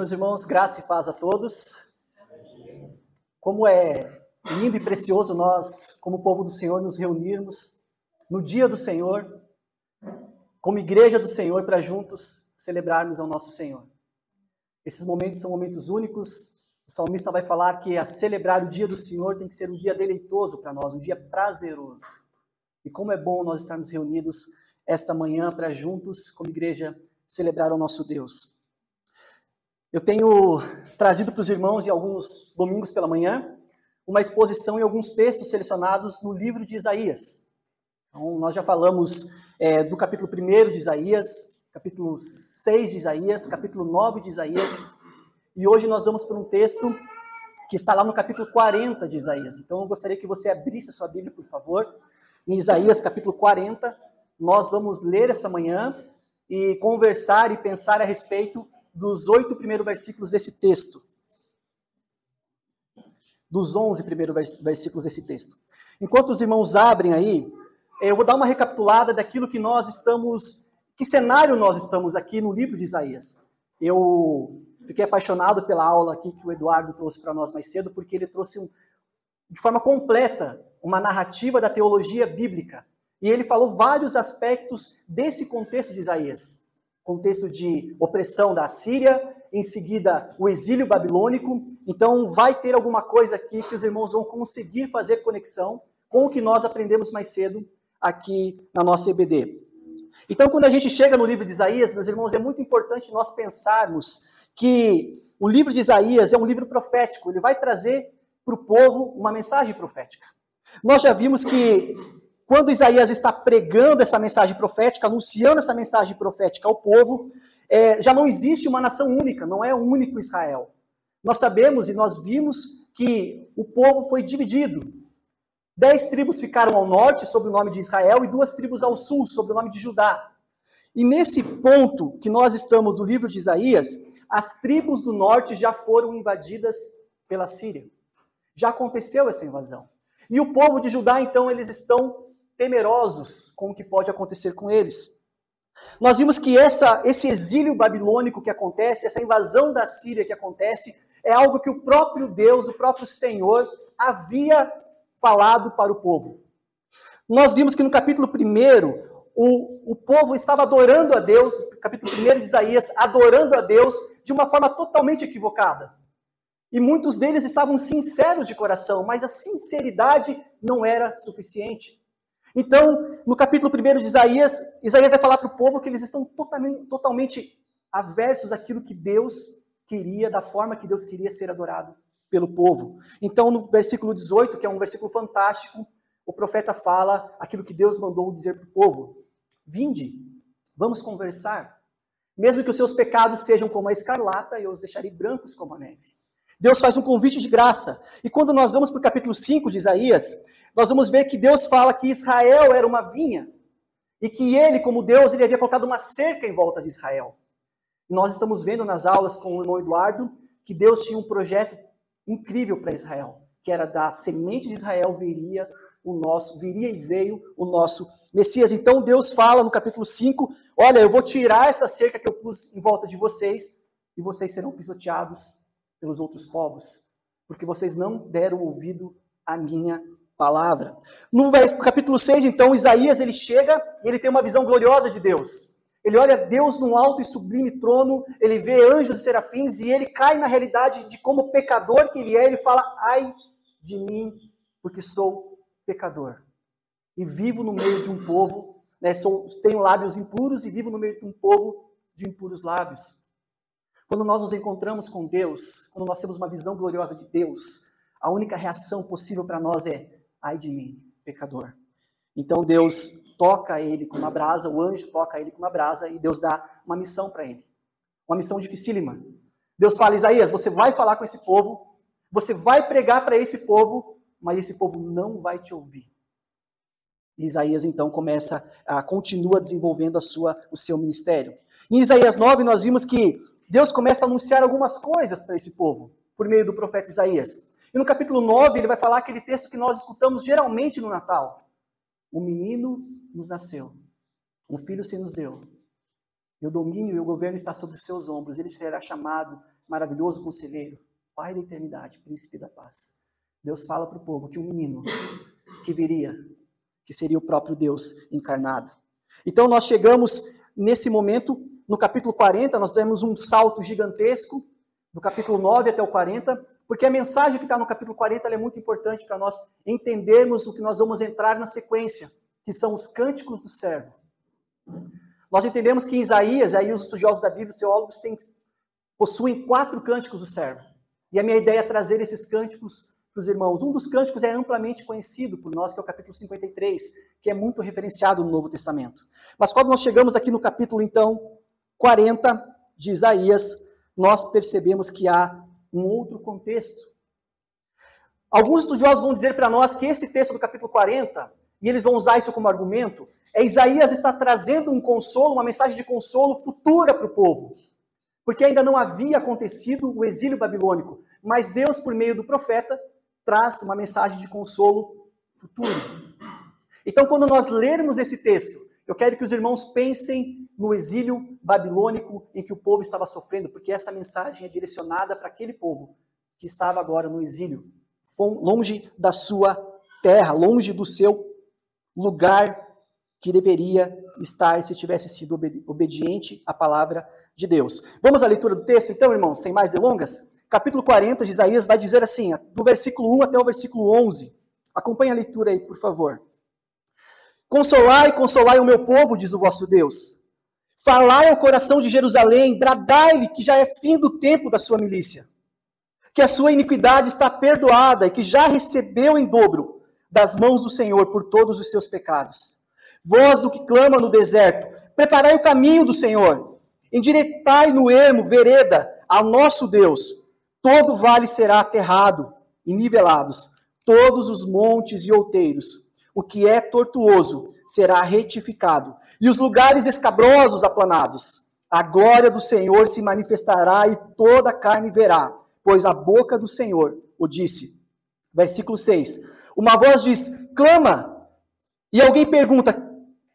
meus irmãos, graça e paz a todos. Como é lindo e precioso nós, como povo do Senhor, nos reunirmos no dia do Senhor, como igreja do Senhor, para juntos celebrarmos ao nosso Senhor. Esses momentos são momentos únicos. O salmista vai falar que a celebrar o dia do Senhor tem que ser um dia deleitoso para nós, um dia prazeroso. E como é bom nós estarmos reunidos esta manhã para juntos, como igreja, celebrar ao nosso Deus. Eu tenho trazido para os irmãos, em alguns domingos pela manhã, uma exposição e alguns textos selecionados no livro de Isaías. Então, nós já falamos do capítulo 1 de Isaías, capítulo 6 de Isaías, capítulo 9 de Isaías, e hoje nós vamos para um texto que está lá no capítulo 40 de Isaías. Então, eu gostaria que você abrisse a sua Bíblia, por favor, em Isaías, capítulo 40. Nós vamos ler essa manhã e conversar e pensar a respeito dos 8 primeiros versículos desse texto. Dos 11 primeiros versículos desse texto. Enquanto os irmãos abrem aí, eu vou dar uma recapitulada daquilo que nós estamos, que cenário nós estamos aqui no livro de Isaías. Eu fiquei apaixonado pela aula aqui que o Eduardo trouxe para nós mais cedo, porque ele trouxe de forma completa uma narrativa da teologia bíblica. E ele falou vários aspectos desse contexto de Isaías. Contexto de opressão da Assíria, em seguida o exílio babilônico. Então vai ter alguma coisa aqui que os irmãos vão conseguir fazer conexão com o que nós aprendemos mais cedo aqui na nossa EBD. Então quando a gente chega no livro de Isaías, meus irmãos, é muito importante nós pensarmos que o livro de Isaías é um livro profético. Ele vai trazer para o povo uma mensagem profética. Nós já vimos que quando Isaías está pregando essa mensagem profética, anunciando essa mensagem profética ao povo, já não existe uma nação única, não é um único Israel. Nós sabemos e nós vimos que o povo foi dividido. 10 tribos ficaram ao norte, sob o nome de Israel, e 2 tribos ao sul, sob o nome de Judá. E nesse ponto que nós estamos no livro de Isaías, as tribos do norte já foram invadidas pela Síria. Já aconteceu essa invasão. E o povo de Judá, então, eles estão temerosos com o que pode acontecer com eles. Nós vimos que esse exílio babilônico que acontece, essa invasão da Síria que acontece, é algo que o próprio Deus, o próprio Senhor, havia falado para o povo. Nós vimos que no capítulo 1, o povo estava adorando a Deus, capítulo 1 de Isaías, adorando a Deus de uma forma totalmente equivocada. E muitos deles estavam sinceros de coração, mas a sinceridade não era suficiente. Então, no capítulo 1 de Isaías, Isaías vai falar para o povo que eles estão totalmente aversos àquilo que Deus queria, da forma que Deus queria ser adorado pelo povo. Então, no versículo 18, que é um versículo fantástico, o profeta fala aquilo que Deus mandou dizer para o povo. Vinde, vamos conversar. Mesmo que os seus pecados sejam como a escarlata, eu os deixarei brancos como a neve. Deus faz um convite de graça. E quando nós vamos para o capítulo 5 de Isaías, nós vamos ver que Deus fala que Israel era uma vinha. E que ele, como Deus, ele havia colocado uma cerca em volta de Israel. E nós estamos vendo nas aulas com o irmão Eduardo que Deus tinha um projeto incrível para Israel. Que era da semente de Israel viria e veio o nosso Messias. Então Deus fala no capítulo 5, olha, eu vou tirar essa cerca que eu pus em volta de vocês e vocês serão pisoteados pelos outros povos, porque vocês não deram ouvido à minha palavra. No capítulo 6, então, Isaías, ele chega e ele tem uma visão gloriosa de Deus. Ele olha Deus num alto e sublime trono, ele vê anjos e serafins e ele cai na realidade de como pecador que ele é, ele fala, ai de mim, porque sou pecador. E vivo no meio de um povo, tenho lábios impuros e vivo no meio de um povo de impuros lábios. Quando nós nos encontramos com Deus, quando nós temos uma visão gloriosa de Deus, a única reação possível para nós é, ai de mim, pecador. Então Deus toca ele com uma brasa, o anjo toca ele com uma brasa e Deus dá uma missão para ele. Uma missão dificílima. Deus fala, Isaías, você vai falar com esse povo, você vai pregar para esse povo, mas esse povo não vai te ouvir. E Isaías então continua desenvolvendo o seu ministério. Em Isaías 9 nós vimos que Deus começa a anunciar algumas coisas para esse povo, por meio do profeta Isaías. E no capítulo 9 ele vai falar aquele texto que nós escutamos geralmente no Natal. Um menino nos nasceu, um filho se nos deu, E o domínio e o governo está sobre os seus ombros. Ele será chamado maravilhoso conselheiro, Pai da eternidade, príncipe da paz. Deus fala para o povo que um menino que viria, que seria o próprio Deus encarnado. Então nós chegamos nesse momento, no capítulo 40, nós temos um salto gigantesco, do capítulo 9 até o 40, porque a mensagem que está no capítulo 40 ela é muito importante para nós entendermos o que nós vamos entrar na sequência, que são os cânticos do servo. Nós entendemos que em Isaías, aí os estudiosos da Bíblia, os teólogos, possuem 4 cânticos do servo. E a minha ideia é trazer esses cânticos para os irmãos. Um dos cânticos é amplamente conhecido por nós, que é o capítulo 53, que é muito referenciado no Novo Testamento. Mas quando nós chegamos aqui no capítulo, então, 40 de Isaías, nós percebemos que há um outro contexto. Alguns estudiosos vão dizer para nós que esse texto do capítulo 40, e eles vão usar isso como argumento, Isaías está trazendo um consolo, uma mensagem de consolo futura para o povo. Porque ainda não havia acontecido o exílio babilônico, mas Deus, por meio do profeta, traz uma mensagem de consolo futuro. Então, quando nós lermos esse texto, eu quero que os irmãos pensem no exílio babilônico em que o povo estava sofrendo, porque essa mensagem é direcionada para aquele povo que estava agora no exílio, longe da sua terra, longe do seu lugar que deveria estar se tivesse sido obediente à palavra de Deus. Vamos à leitura do texto, então, irmãos, sem mais delongas? Capítulo 40 de Isaías vai dizer assim, do versículo 1 até o versículo 11. Acompanhe a leitura aí, por favor. Consolai, consolai o meu povo, diz o vosso Deus. Falai ao coração de Jerusalém, bradai-lhe que já é fim do tempo da sua milícia, que a sua iniquidade está perdoada e que já recebeu em dobro das mãos do Senhor por todos os seus pecados. Voz do que clama no deserto, preparai o caminho do Senhor, endireitai no ermo vereda ao nosso Deus. Todo vale será aterrado e nivelados, todos os montes e outeiros. O que é tortuoso será retificado, e os lugares escabrosos aplanados. A glória do Senhor se manifestará e toda a carne verá, pois a boca do Senhor o disse. Versículo 6. Uma voz diz, clama, e alguém pergunta,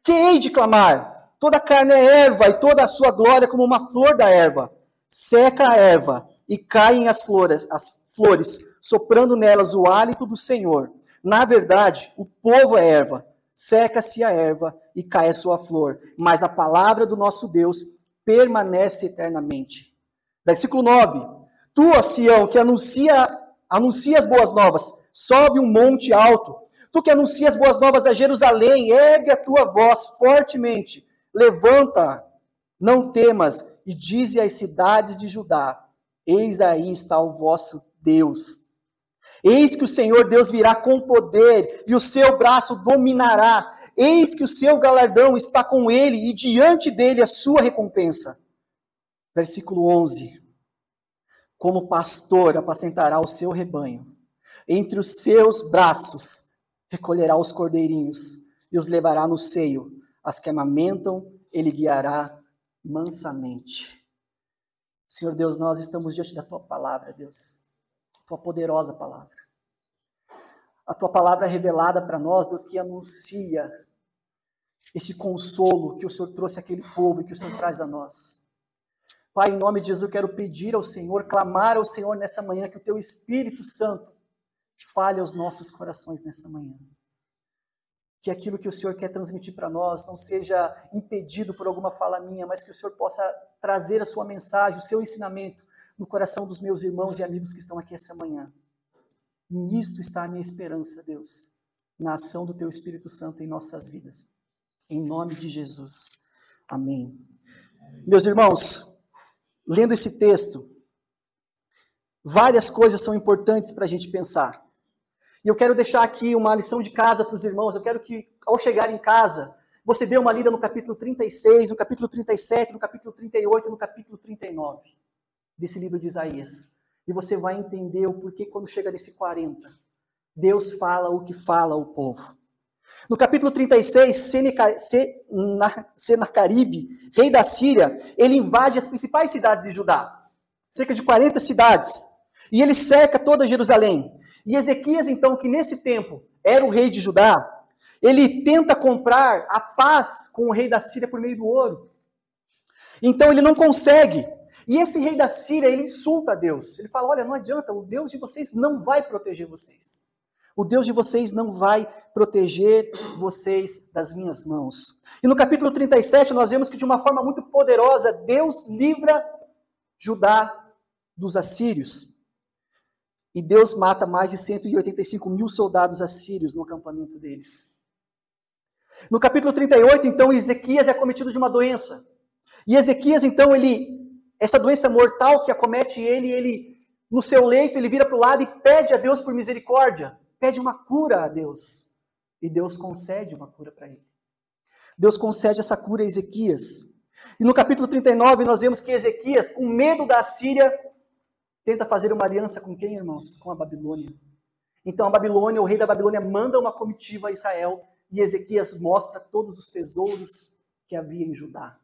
que hei de clamar? Toda a carne é erva, e toda a sua glória como uma flor da erva. Seca a erva, e caem as flores, soprando nelas o hálito do Senhor. Na verdade, o povo é erva, seca-se a erva e cai a sua flor, mas a palavra do nosso Deus permanece eternamente. Versículo 9. Tu, ó Sião, que anuncia as boas novas, sobe um monte alto. Tu que anuncias boas novas a Jerusalém, ergue a tua voz fortemente, levanta, não temas, e dize às cidades de Judá, eis aí está o vosso Deus. Eis que o Senhor Deus virá com poder, e o seu braço dominará. Eis que o seu galardão está com ele, e diante dele a sua recompensa. Versículo 11. Como pastor apacentará o seu rebanho, entre os seus braços recolherá os cordeirinhos, e os levará no seio. As que amamentam, ele guiará mansamente. Senhor Deus, nós estamos diante da tua palavra, Deus. Tua poderosa palavra. A tua palavra é revelada para nós, Deus, que anuncia esse consolo que o Senhor trouxe àquele povo e que o Senhor traz a nós. Pai, em nome de Jesus, eu quero pedir ao Senhor, clamar ao Senhor nessa manhã, que o teu Espírito Santo fale aos nossos corações nessa manhã. Que aquilo que o Senhor quer transmitir para nós não seja impedido por alguma fala minha, mas que o Senhor possa trazer a sua mensagem, o seu ensinamento no coração dos meus irmãos e amigos que estão aqui essa manhã. Nisto está a minha esperança, Deus, na ação do teu Espírito Santo em nossas vidas. Em nome de Jesus. Amém. Meus irmãos, lendo esse texto, várias coisas são importantes para a gente pensar. E eu quero deixar aqui uma lição de casa para os irmãos. Eu quero que, ao chegar em casa, você dê uma lida no capítulo 36, no capítulo 37, no capítulo 38 e no capítulo 39 desse livro de Isaías. E você vai entender o porquê, quando chega nesse 40, Deus fala o que fala ao povo. No capítulo 36, Senaqueribe, rei da Síria, ele invade as principais cidades de Judá. Cerca de 40 cidades. E ele cerca toda Jerusalém. E Ezequias, então, que nesse tempo era o rei de Judá, ele tenta comprar a paz com o rei da Síria por meio do ouro. Então ele não consegue. E esse rei da Síria, ele insulta a Deus. Ele fala, olha, não adianta, o Deus de vocês não vai proteger vocês. O Deus de vocês não vai proteger vocês das minhas mãos. E no capítulo 37, nós vemos que de uma forma muito poderosa, Deus livra Judá dos assírios. E Deus mata mais de 185 mil soldados assírios no acampamento deles. No capítulo 38, então, Ezequias é acometido de uma doença. E Ezequias, então, essa doença mortal que acomete ele no seu leito, ele vira para o lado e pede a Deus por misericórdia. Pede uma cura a Deus. E Deus concede uma cura para ele. Deus concede essa cura a Ezequias. E no capítulo 39, nós vemos que Ezequias, com medo da Assíria, tenta fazer uma aliança com quem, irmãos? Com a Babilônia. Então a Babilônia, o rei da Babilônia, manda uma comitiva a Israel e Ezequias mostra todos os tesouros que havia em Judá.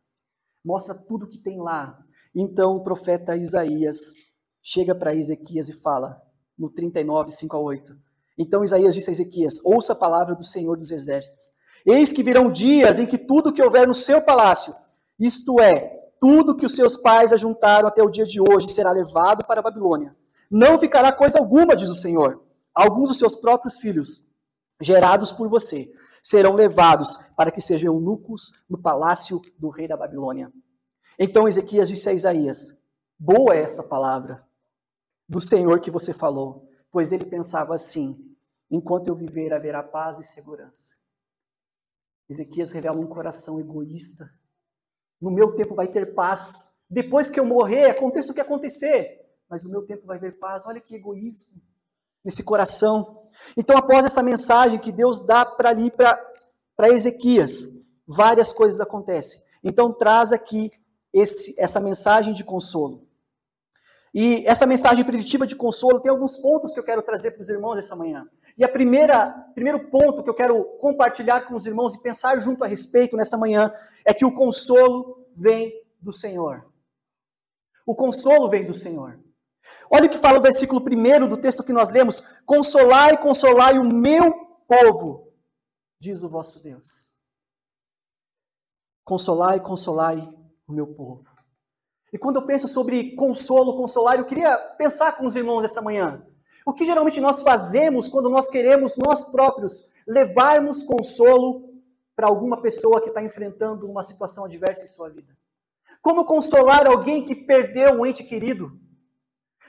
Mostra tudo que tem lá. Então o profeta Isaías chega para Ezequias e fala, no 39, 5-8. Então Isaías disse a Ezequias, ouça a palavra do Senhor dos Exércitos. Eis que virão dias em que tudo que houver no seu palácio, isto é, tudo que os seus pais ajuntaram até o dia de hoje, será levado para a Babilônia. Não ficará coisa alguma, diz o Senhor. Alguns dos seus próprios filhos, gerados por você, serão levados para que sejam eunucos no palácio do rei da Babilônia. Então Ezequias disse a Isaías, boa é esta palavra do Senhor que você falou, pois ele pensava assim, enquanto eu viver haverá paz e segurança. Ezequias revela um coração egoísta. No meu tempo vai ter paz. Depois que eu morrer, aconteça o que acontecer, mas no meu tempo vai haver paz. Olha que egoísmo nesse coração. Então, após essa mensagem que Deus dá para Ezequias, várias coisas acontecem. Então, traz aqui essa mensagem de consolo. E essa mensagem preditiva de consolo tem alguns pontos que eu quero trazer para os irmãos essa manhã. E primeiro ponto que eu quero compartilhar com os irmãos e pensar junto a respeito nessa manhã é que o consolo vem do Senhor. O consolo vem do Senhor. Olha o que fala o versículo 1 do texto que nós lemos. Consolai, consolai o meu povo, diz o vosso Deus. Consolai, consolai o meu povo. E quando eu penso sobre consolo, consolar, eu queria pensar com os irmãos essa manhã. O que geralmente nós fazemos quando nós queremos, nós próprios, levarmos consolo para alguma pessoa que está enfrentando uma situação adversa em sua vida? Como consolar alguém que perdeu um ente querido?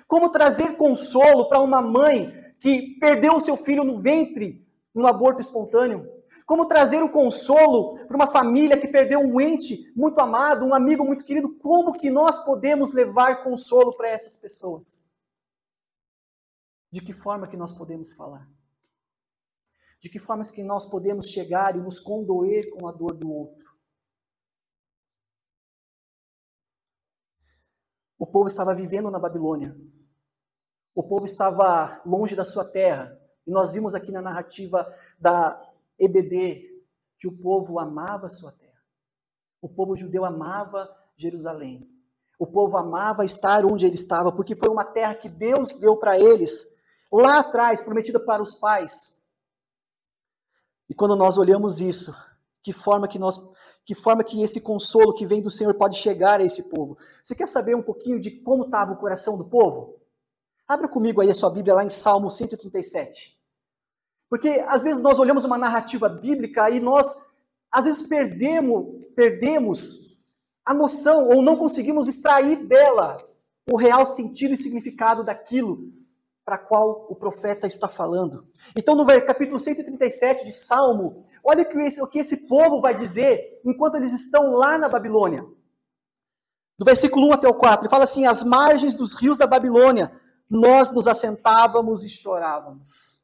Como trazer consolo para uma mãe que perdeu o seu filho no ventre, num aborto espontâneo? Como trazer o consolo para uma família que perdeu um ente muito amado, um amigo muito querido? Como que nós podemos levar consolo para essas pessoas? De que forma que nós podemos falar? De que formas que nós podemos chegar e nos condoer com a dor do outro? O povo estava vivendo na Babilônia. O povo estava longe da sua terra. E nós vimos aqui na narrativa da EBD, que o povo amava a sua terra. O povo judeu amava Jerusalém. O povo amava estar onde ele estava, porque foi uma terra que Deus deu para eles, lá atrás, prometida para os pais. E quando nós olhamos isso, que forma que esse consolo que vem do Senhor pode chegar a esse povo? Você quer saber um pouquinho de como estava o coração do povo? Abra comigo aí a sua Bíblia lá em Salmo 137. Porque às vezes nós olhamos uma narrativa bíblica e nós, às vezes, perdemos a noção ou não conseguimos extrair dela o real sentido e significado daquilo para qual o profeta está falando. Então, no capítulo 137 de Salmo, olha o que esse povo vai dizer enquanto eles estão lá na Babilônia. Do versículo 1 até o 4, ele fala assim, às margens dos rios da Babilônia, nós nos assentávamos e chorávamos,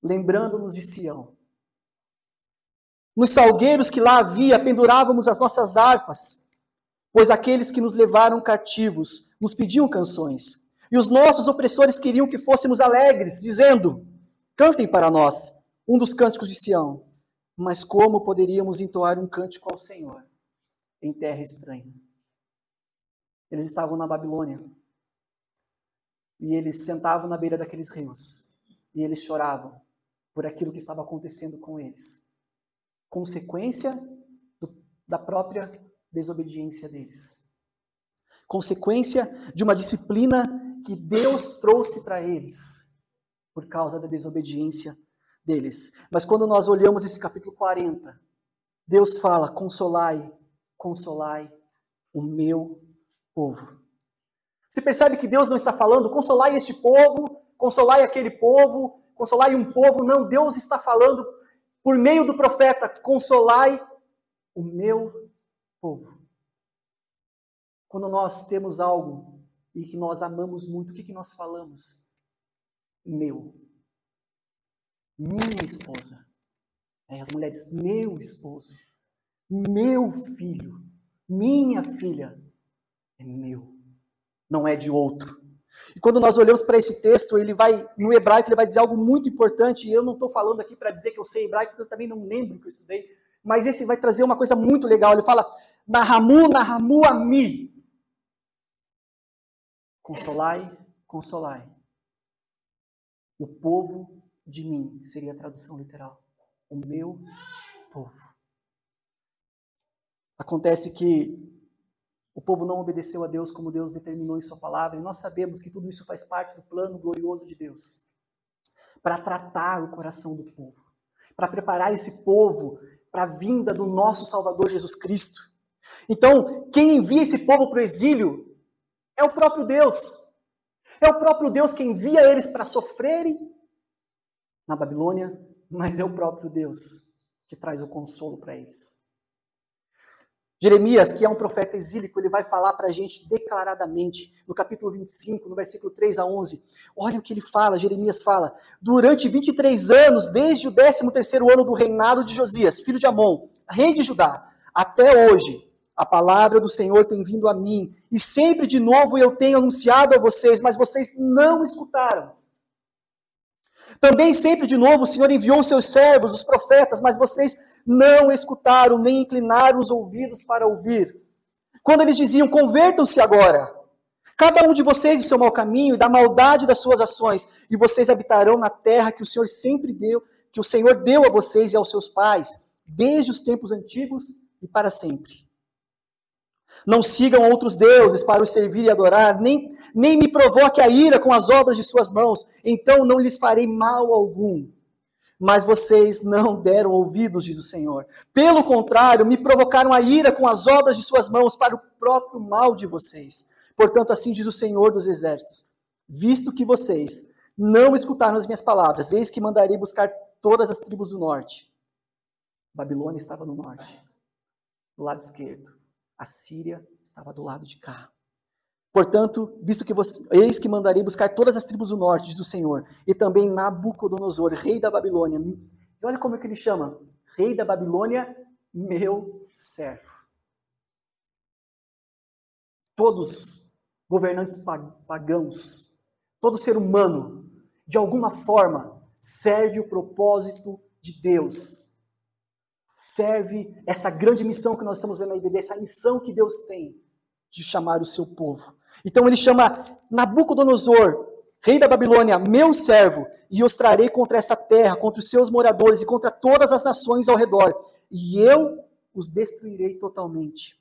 lembrando-nos de Sião. Nos salgueiros que lá havia, pendurávamos as nossas harpas, pois aqueles que nos levaram cativos nos pediam canções. E os nossos opressores queriam que fôssemos alegres, dizendo, cantem para nós um dos cânticos de Sião. Mas como poderíamos entoar um cântico ao Senhor em terra estranha? Eles estavam na Babilônia. E eles sentavam na beira daqueles rios. E eles choravam por aquilo que estava acontecendo com eles. Consequência da própria desobediência deles. Consequência de uma disciplina que Deus trouxe para eles, por causa da desobediência deles. Mas quando nós olhamos esse capítulo 40, Deus fala: consolai, consolai o meu povo. Você percebe que Deus não está falando, consolai este povo, consolai aquele povo, consolai um povo. Não, Deus está falando por meio do profeta: consolai o meu povo. Quando nós temos algo e que nós amamos muito, o que nós falamos? Meu. Minha esposa. As mulheres, meu esposo. Meu filho. Minha filha. É meu. Não é de outro. E quando nós olhamos para esse texto, no hebraico, ele vai dizer algo muito importante. E eu não estou falando aqui para dizer que eu sei hebraico, porque eu também não lembro que eu estudei. Mas esse vai trazer uma coisa muito legal. Ele fala: Nahamu, Nahamu ami. Consolai, consolai. O povo de mim, seria a tradução literal. O meu povo. Acontece que o povo não obedeceu a Deus como Deus determinou em sua palavra, e nós sabemos que tudo isso faz parte do plano glorioso de Deus, para tratar o coração do povo, para preparar esse povo para a vinda do nosso Salvador Jesus Cristo. Então, quem envia esse povo para o exílio é o próprio Deus. É o próprio Deus que envia eles para sofrerem na Babilônia, mas é o próprio Deus que traz o consolo para eles. Jeremias, que é um profeta exílico, ele vai falar para a gente declaradamente, no capítulo 25, no versículo 3 a 11. Olha o que ele fala, Jeremias fala: durante 23 anos, desde o 13º ano do reinado de Josias, filho de Amon, rei de Judá, até hoje, a palavra do Senhor tem vindo a mim, e sempre de novo eu tenho anunciado a vocês, mas vocês não escutaram. Também sempre de novo o Senhor enviou os seus servos, os profetas, mas vocês não escutaram, nem inclinaram os ouvidos para ouvir. Quando eles diziam: convertam-se agora, cada um de vocês de seu mau caminho e da maldade das suas ações, e vocês habitarão na terra que o Senhor sempre deu, que o Senhor deu a vocês e aos seus pais, desde os tempos antigos e para sempre. Não sigam outros deuses para os servir e adorar, nem me provoque a ira com as obras de suas mãos, então não lhes farei mal algum. Mas vocês não deram ouvidos, diz o Senhor. Pelo contrário, me provocaram a ira com as obras de suas mãos para o próprio mal de vocês. Portanto, assim diz o Senhor dos Exércitos: visto que vocês não escutaram as minhas palavras, eis que mandarei buscar todas as tribos do norte. Babilônia estava no norte, do lado esquerdo. A Síria estava do lado de cá. Portanto, eis que mandarei buscar todas as tribos do norte, diz o Senhor, e também Nabucodonosor, rei da Babilônia. E olha como é que ele chama: rei da Babilônia, meu servo. Todos governantes pagãos, todo ser humano, de alguma forma, serve o propósito de Deus. Serve essa grande missão que nós estamos vendo na IBD, essa missão que Deus tem de chamar o seu povo. Então ele chama Nabucodonosor, rei da Babilônia, meu servo, e os trarei contra essa terra, contra os seus moradores e contra todas as nações ao redor, e eu os destruirei totalmente.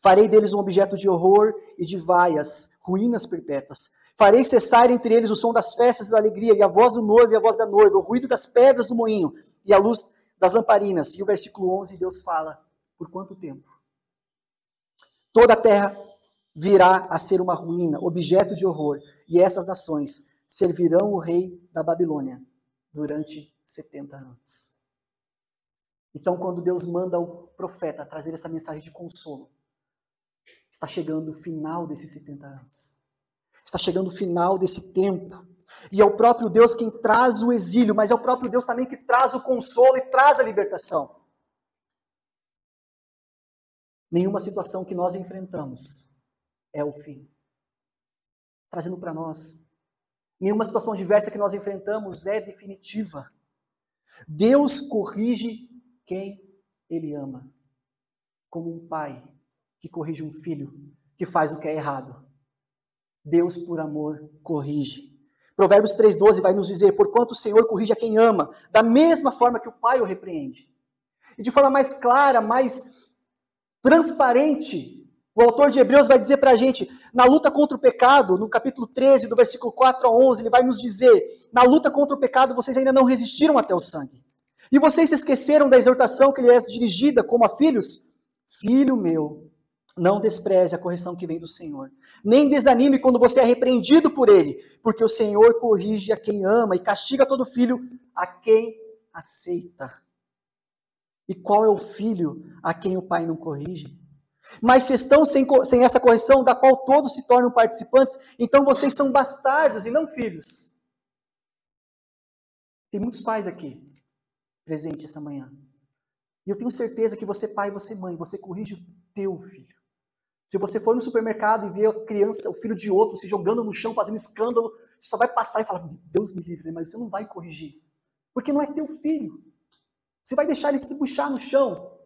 Farei deles um objeto de horror e de vaias, ruínas perpétuas. Farei cessar entre eles o som das festas e da alegria, e a voz do noivo e a voz da noiva, o ruído das pedras do moinho e a luz das lamparinas. E o versículo 11, Deus fala: por quanto tempo? Toda a terra virá a ser uma ruína, objeto de horror, e essas nações servirão o rei da Babilônia durante 70 anos. Então, quando Deus manda o profeta trazer essa mensagem de consolo, está chegando o final desses 70 anos. Está chegando o final desse tempo. E é o próprio Deus quem traz o exílio, mas é o próprio Deus também que traz o consolo e traz a libertação. Nenhuma situação que nós enfrentamos é o fim. Trazendo para nós. Nenhuma situação adversa que nós enfrentamos é definitiva. Deus corrige quem Ele ama. Como um pai que corrige um filho que faz o que é errado. Deus, por amor, corrige. Provérbios 3,12 vai nos dizer: porquanto o Senhor corrige a quem ama, da mesma forma que o pai o repreende. E de forma mais clara, mais transparente. O autor de Hebreus vai dizer para a gente, na luta contra o pecado, no capítulo 13, do versículo 4 a 11, ele vai nos dizer, na luta contra o pecado vocês ainda não resistiram até o sangue. E vocês se esqueceram da exortação que lhe é dirigida como a filhos? Filho meu, não despreze a correção que vem do Senhor. Nem desanime quando você é repreendido por ele, porque o Senhor corrige a quem ama e castiga todo filho a quem aceita. E qual é o filho a quem o pai não corrige? Mas se estão sem essa correção, da qual todos se tornam participantes, então vocês são bastardos e não filhos. Tem muitos pais aqui, presentes essa manhã. E eu tenho certeza que você pai e você mãe, você corrige o teu filho. Se você for no supermercado e ver a criança, o filho de outro, se jogando no chão, fazendo escândalo, você só vai passar e falar, Deus me livre, mas você não vai corrigir. Porque não é teu filho. Você vai deixar ele se puxar no chão.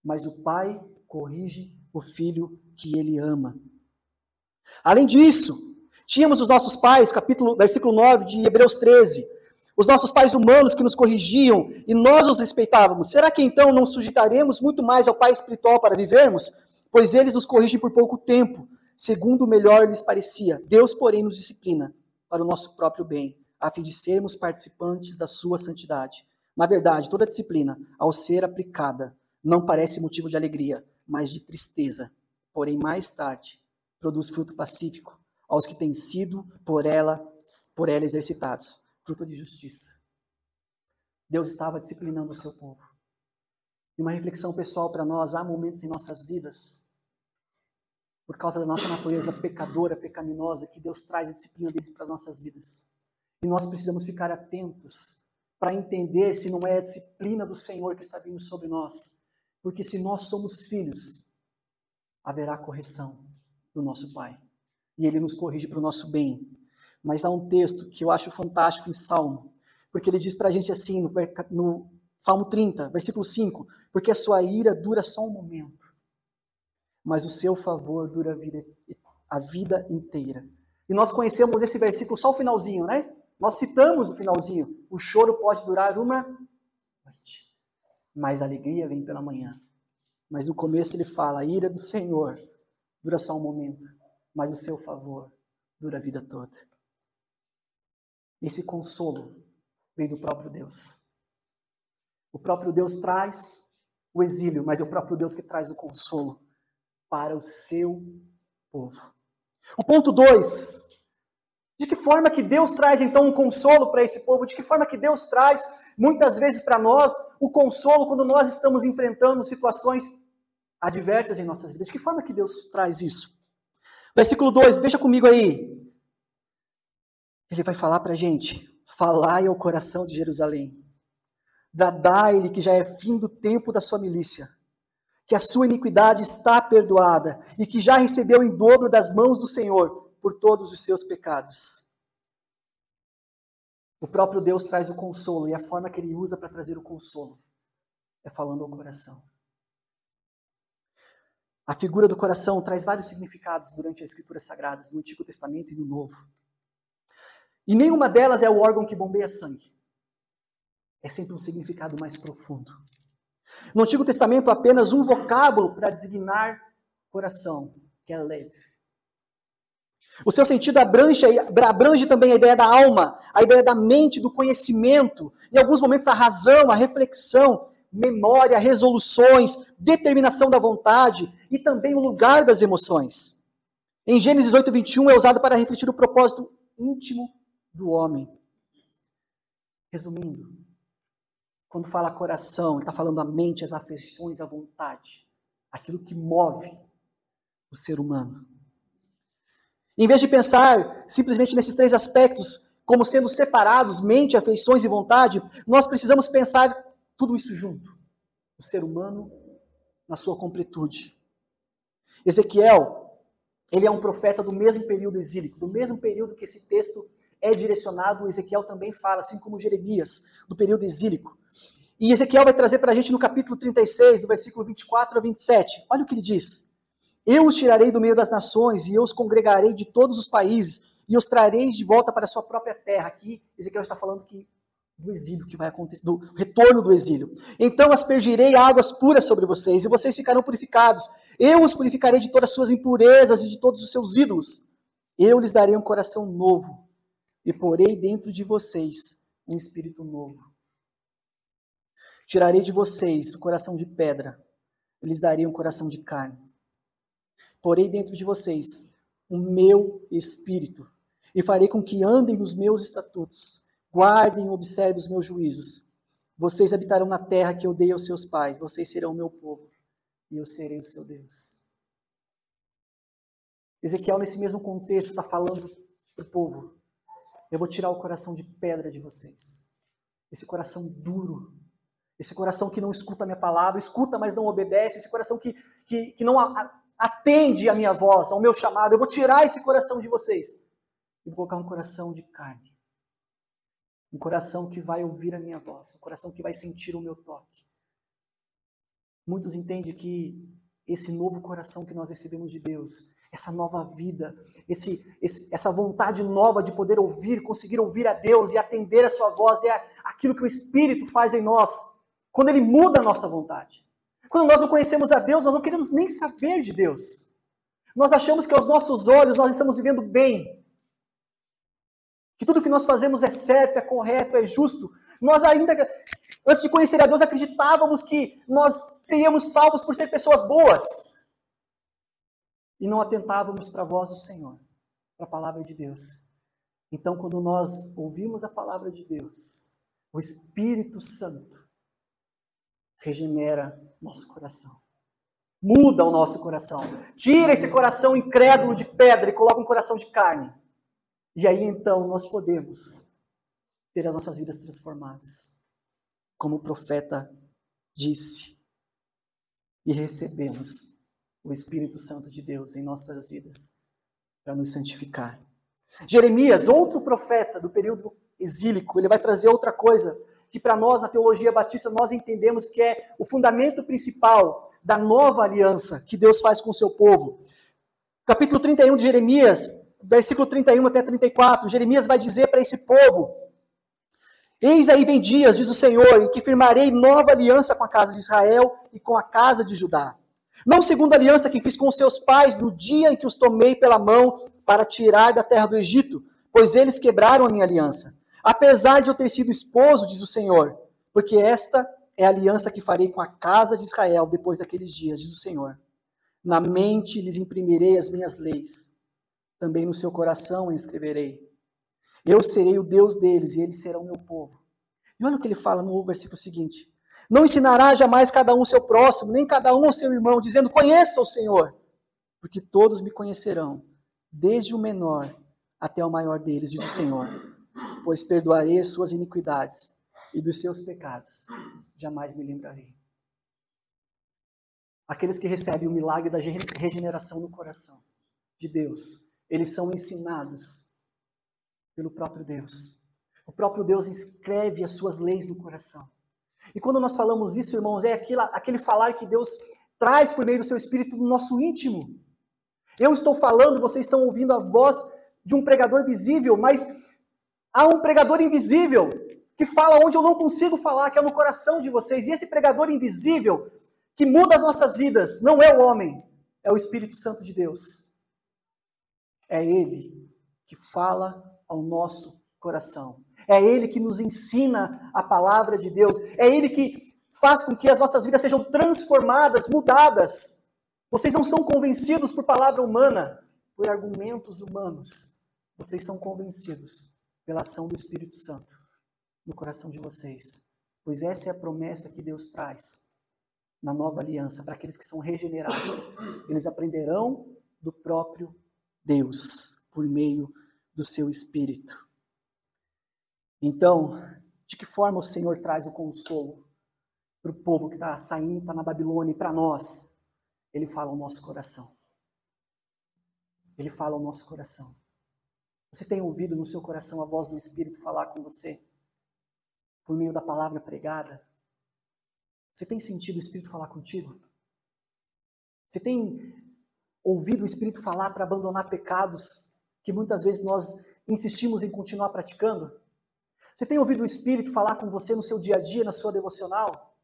Mas o pai corrige o filho que ele ama. Além disso, tínhamos os nossos pais, versículo 9 de Hebreus 13, os nossos pais humanos que nos corrigiam e nós os respeitávamos. Será que então não sujeitaremos muito mais ao Pai espiritual para vivermos? Pois eles nos corrigem por pouco tempo, segundo o melhor lhes parecia. Deus, porém, nos disciplina para o nosso próprio bem, a fim de sermos participantes da sua santidade. Na verdade, toda disciplina, ao ser aplicada, não parece motivo de alegria, mas de tristeza. Porém, mais tarde, produz fruto pacífico aos que têm sido por ela exercitados. Fruto de justiça. Deus estava disciplinando o seu povo. E uma reflexão pessoal para nós, há momentos em nossas vidas, por causa da nossa natureza pecadora, pecaminosa, que Deus traz a disciplina deles para as nossas vidas. E nós precisamos ficar atentos para entender se não é a disciplina do Senhor que está vindo sobre nós. Porque se nós somos filhos, haverá correção do nosso Pai. E Ele nos corrige para o nosso bem. Mas há um texto que eu acho fantástico em Salmo, porque ele diz para a gente assim, no Salmo 30, versículo 5, porque a sua ira dura só um momento, mas o seu favor dura a vida inteira. E nós conhecemos esse versículo só o finalzinho, né? Nós citamos o finalzinho. O choro pode durar uma noite, mas a alegria vem pela manhã. Mas no começo ele fala, a ira do Senhor dura só um momento, mas o seu favor dura a vida toda. Esse consolo vem do próprio Deus. O próprio Deus traz o exílio, mas é o próprio Deus que traz o consolo para o seu povo. O ponto 2, de que forma que Deus traz então um consolo para esse povo? De que forma que Deus traz muitas vezes para nós o consolo quando nós estamos enfrentando situações adversas em nossas vidas? De que forma que Deus traz isso? Versículo 2, deixa comigo aí. Ele vai falar para a gente, falai ao coração de Jerusalém, bradai-lhe que já é fim do tempo da sua milícia, que a sua iniquidade está perdoada e que já recebeu em dobro das mãos do Senhor por todos os seus pecados. O próprio Deus traz o consolo e a forma que Ele usa para trazer o consolo é falando ao coração. A figura do coração traz vários significados durante as Escrituras Sagradas, no Antigo Testamento e no Novo. E nenhuma delas é o órgão que bombeia sangue. É sempre um significado mais profundo. No Antigo Testamento, apenas um vocábulo para designar coração, que é leve. O seu sentido abrange também a ideia da alma, a ideia da mente, do conhecimento, em alguns momentos a razão, a reflexão, memória, resoluções, determinação da vontade e também o lugar das emoções. Em Gênesis 8:21 é usado para refletir o propósito íntimo do homem. Resumindo, quando fala coração, ele está falando a mente, as afeições, a vontade, aquilo que move o ser humano. Em vez de pensar simplesmente nesses três aspectos como sendo separados, mente, afeições e vontade, nós precisamos pensar tudo isso junto. O ser humano na sua completude. Ezequiel, ele é um profeta do mesmo período exílico, do mesmo período que esse texto é direcionado. Ezequiel também fala, assim como Jeremias, do período exílico. E Ezequiel vai trazer para a gente no capítulo 36, do versículo 24 a 27. Olha o que ele diz. Eu os tirarei do meio das nações e eu os congregarei de todos os países e os trarei de volta para a sua própria terra. Aqui, Ezequiel está falando que do exílio que vai acontecer, do retorno do exílio. Então aspergirei águas puras sobre vocês, e vocês ficarão purificados. Eu os purificarei de todas as suas impurezas e de todos os seus ídolos. Eu lhes darei um coração novo, e porei dentro de vocês um espírito novo. Tirarei de vocês o coração de pedra, e lhes darei um coração de carne. Porei dentro de vocês o meu espírito, e farei com que andem nos meus estatutos, guardem e observem os meus juízos. Vocês habitarão na terra que eu dei aos seus pais, vocês serão o meu povo, e eu serei o seu Deus. Ezequiel, nesse mesmo contexto, está falando para o povo: eu vou tirar o coração de pedra de vocês, esse coração duro, esse coração que não escuta a minha palavra, escuta, mas não obedece, esse coração que não atende a minha voz, ao meu chamado. Eu vou tirar esse coração de vocês e vou colocar um coração de carne. Um coração que vai ouvir a minha voz, um coração que vai sentir o meu toque. Muitos entendem que esse novo coração que nós recebemos de Deus, essa nova vida, essa vontade nova de poder ouvir, conseguir ouvir a Deus e atender a sua voz, é aquilo que o Espírito faz em nós, quando Ele muda a nossa vontade. Quando nós não conhecemos a Deus, nós não queremos nem saber de Deus. Nós achamos que aos nossos olhos nós estamos vivendo bem, que tudo que nós fazemos é certo, é correto, é justo. Nós ainda, antes de conhecer a Deus, acreditávamos que nós seríamos salvos por ser pessoas boas. E não atentávamos para a voz do Senhor, para a palavra de Deus. Então, quando nós ouvimos a palavra de Deus, o Espírito Santo regenera nosso coração. Muda o nosso coração. Tira esse coração incrédulo de pedra e coloca um coração de carne. E aí então nós podemos ter as nossas vidas transformadas, como o profeta disse, e recebemos o Espírito Santo de Deus em nossas vidas para nos santificar. Jeremias, outro profeta do período exílico, ele vai trazer outra coisa que para nós na teologia batista nós entendemos que é o fundamento principal da nova aliança que Deus faz com o seu povo. Capítulo 31 de Jeremias, versículo 31 até 34, Jeremias vai dizer para esse povo: eis aí vem dias, diz o Senhor, em que firmarei nova aliança com a casa de Israel e com a casa de Judá. Não segundo a aliança que fiz com os seus pais no dia em que os tomei pela mão para tirar da terra do Egito, pois eles quebraram a minha aliança. Apesar de eu ter sido esposo, diz o Senhor, porque esta é a aliança que farei com a casa de Israel depois daqueles dias, diz o Senhor. Na mente lhes imprimirei as minhas leis, também no seu coração a escreverei. Eu serei o Deus deles e eles serão meu povo. E olha o que ele fala no versículo seguinte: não ensinará jamais cada um o seu próximo, nem cada um ao seu irmão, dizendo: conheça o Senhor, porque todos me conhecerão, desde o menor até o maior deles, diz o Senhor, pois perdoarei as suas iniquidades e dos seus pecados jamais me lembrarei. Aqueles que recebem o milagre da regeneração no coração de Deus, eles são ensinados pelo próprio Deus. O próprio Deus escreve as suas leis no coração. E quando nós falamos isso, irmãos, é aquele falar que Deus traz por meio do seu Espírito no nosso íntimo. Eu estou falando, vocês estão ouvindo a voz de um pregador visível, mas há um pregador invisível que fala onde eu não consigo falar, que é no coração de vocês. E esse pregador invisível que muda as nossas vidas não é o homem, é o Espírito Santo de Deus. É Ele que fala ao nosso coração. É Ele que nos ensina a palavra de Deus. É Ele que faz com que as nossas vidas sejam transformadas, mudadas. Vocês não são convencidos por palavra humana, por argumentos humanos. Vocês são convencidos pela ação do Espírito Santo no coração de vocês. Pois essa é a promessa que Deus traz na nova aliança, para aqueles que são regenerados. Eles aprenderão do próprio Deus, por meio do seu Espírito. Então, de que forma o Senhor traz o consolo para o povo que está saindo, está na Babilônia, e para nós? Ele fala ao nosso coração. Ele fala ao nosso coração. Você tem ouvido no seu coração a voz do Espírito falar com você? Por meio da palavra pregada? Você tem sentido o Espírito falar contigo? Você tem ouvido o Espírito falar para abandonar pecados que muitas vezes nós insistimos em continuar praticando? Você tem ouvido o Espírito falar com você no seu dia a dia, na sua devocional?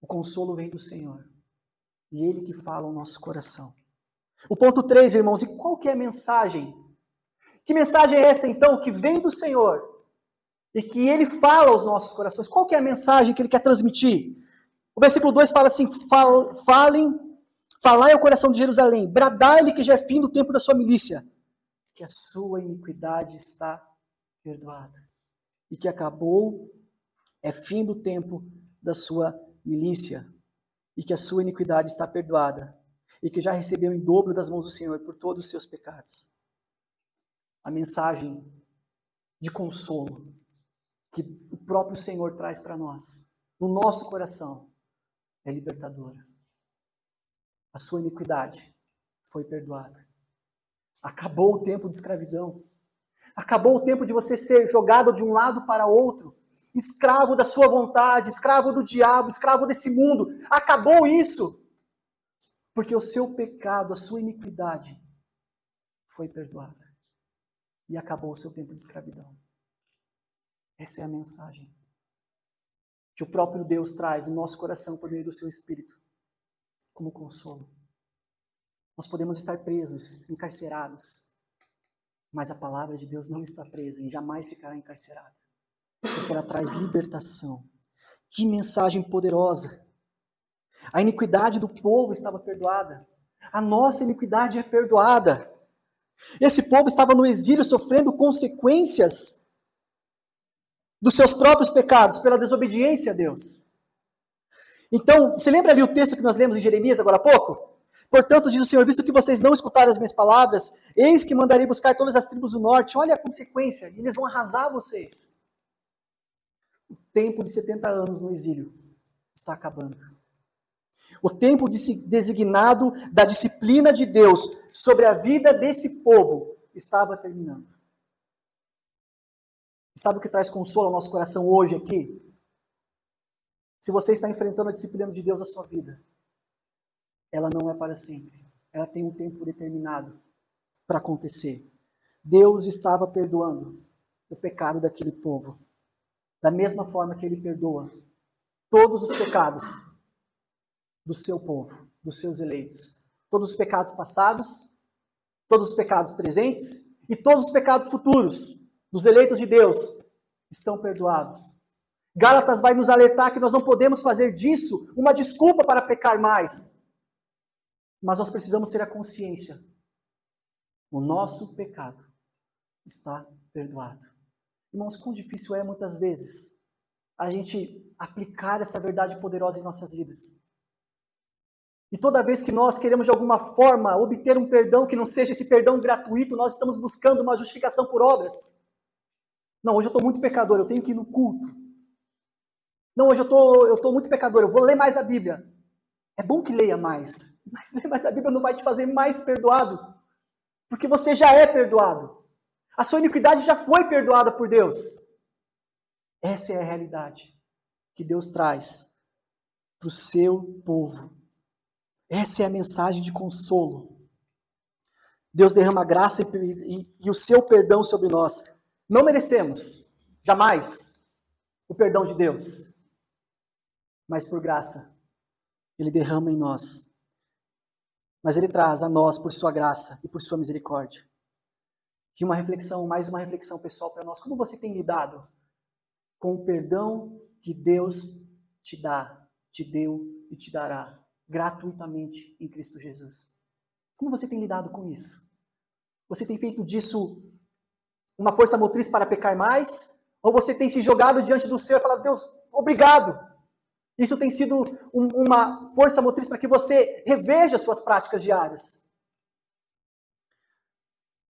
O consolo vem do Senhor. E Ele que fala ao nosso coração. O ponto 3, irmãos, e qual que é a mensagem? Que mensagem é essa, então, que vem do Senhor e que Ele fala aos nossos corações? Qual que é a mensagem que Ele quer transmitir? O versículo 2 fala assim, falai ao coração de Jerusalém, bradai-lhe que já é fim do tempo da sua milícia, que a sua iniquidade está perdoada, e que acabou, é fim do tempo da sua milícia, e que a sua iniquidade está perdoada, e que já recebeu em dobro das mãos do Senhor por todos os seus pecados. A mensagem de consolo que o próprio Senhor traz para nós, no nosso coração, é libertadora. A sua iniquidade foi perdoada. Acabou o tempo de escravidão. Acabou o tempo de você ser jogado de um lado para outro, escravo da sua vontade, escravo do diabo, escravo desse mundo. Acabou isso. Porque o seu pecado, a sua iniquidade foi perdoada. E acabou o seu tempo de escravidão. Essa é a mensagem que o próprio Deus traz no nosso coração por meio do seu Espírito, como consolo. Nós podemos estar presos, encarcerados, mas a palavra de Deus não está presa e jamais ficará encarcerada, porque ela traz libertação. Que mensagem poderosa! A iniquidade do povo estava perdoada. A nossa iniquidade é perdoada. Esse povo estava no exílio sofrendo consequências dos seus próprios pecados, pela desobediência a Deus. Então, você lembra ali o texto que nós lemos em Jeremias agora há pouco? Portanto, diz o Senhor, visto que vocês não escutaram as minhas palavras, eis que mandarei buscar todas as tribos do norte. Olha a consequência, e eles vão arrasar vocês. O tempo de 70 anos no exílio está acabando. O tempo designado da disciplina de Deus sobre a vida desse povo estava terminando. E sabe o que traz consolo ao nosso coração hoje aqui? Se você está enfrentando a disciplina de Deus na sua vida, ela não é para sempre. Ela tem um tempo determinado para acontecer. Deus estava perdoando o pecado daquele povo, da mesma forma que Ele perdoa todos os pecados do seu povo, dos seus eleitos. Todos os pecados passados, todos os pecados presentes e todos os pecados futuros dos eleitos de Deus estão perdoados. Gálatas vai nos alertar que nós não podemos fazer disso uma desculpa para pecar mais. Mas nós precisamos ter a consciência. O nosso pecado está perdoado. Irmãos, quão difícil é muitas vezes a gente aplicar essa verdade poderosa em nossas vidas. E toda vez que nós queremos de alguma forma obter um perdão que não seja esse perdão gratuito, nós estamos buscando uma justificação por obras. Não, hoje eu estou muito pecador, eu tenho que ir no culto. Não, hoje eu estou muito pecador, eu vou ler mais a Bíblia. É bom que leia mais, mas ler mais a Bíblia não vai te fazer mais perdoado, porque você já é perdoado. A sua iniquidade já foi perdoada por Deus. Essa é a realidade que Deus traz para o seu povo. Essa é a mensagem de consolo. Deus derrama graça e o seu perdão sobre nós. Não merecemos, jamais, o perdão de Deus. Mas por graça, Ele derrama em nós. Mas Ele traz a nós por sua graça e por sua misericórdia. E uma reflexão, mais uma reflexão pessoal para nós. Como você tem lidado com o perdão que Deus te dá, te deu e te dará gratuitamente em Cristo Jesus? Como você tem lidado com isso? Você tem feito disso uma força motriz para pecar mais? Ou você tem se jogado diante do Senhor e falado, Deus, obrigado. Isso tem sido uma força motriz para que você reveja suas práticas diárias.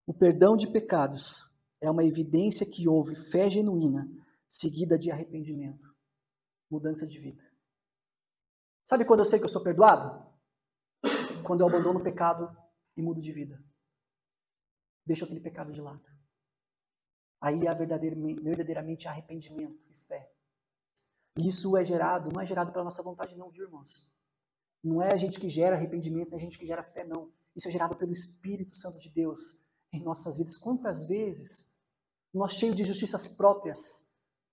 O perdão de pecados é uma evidência que houve fé genuína, seguida de arrependimento, mudança de vida. Sabe quando eu sei que eu sou perdoado? Quando eu abandono o pecado e mudo de vida. Deixo aquele pecado de lado. Aí há verdadeiramente arrependimento e fé. E isso é gerado, não é gerado pela nossa vontade não, viu, irmãos? Não é a gente que gera arrependimento, não é a gente que gera fé, não. Isso é gerado pelo Espírito Santo de Deus em nossas vidas. Quantas vezes nós cheios de justiças próprias,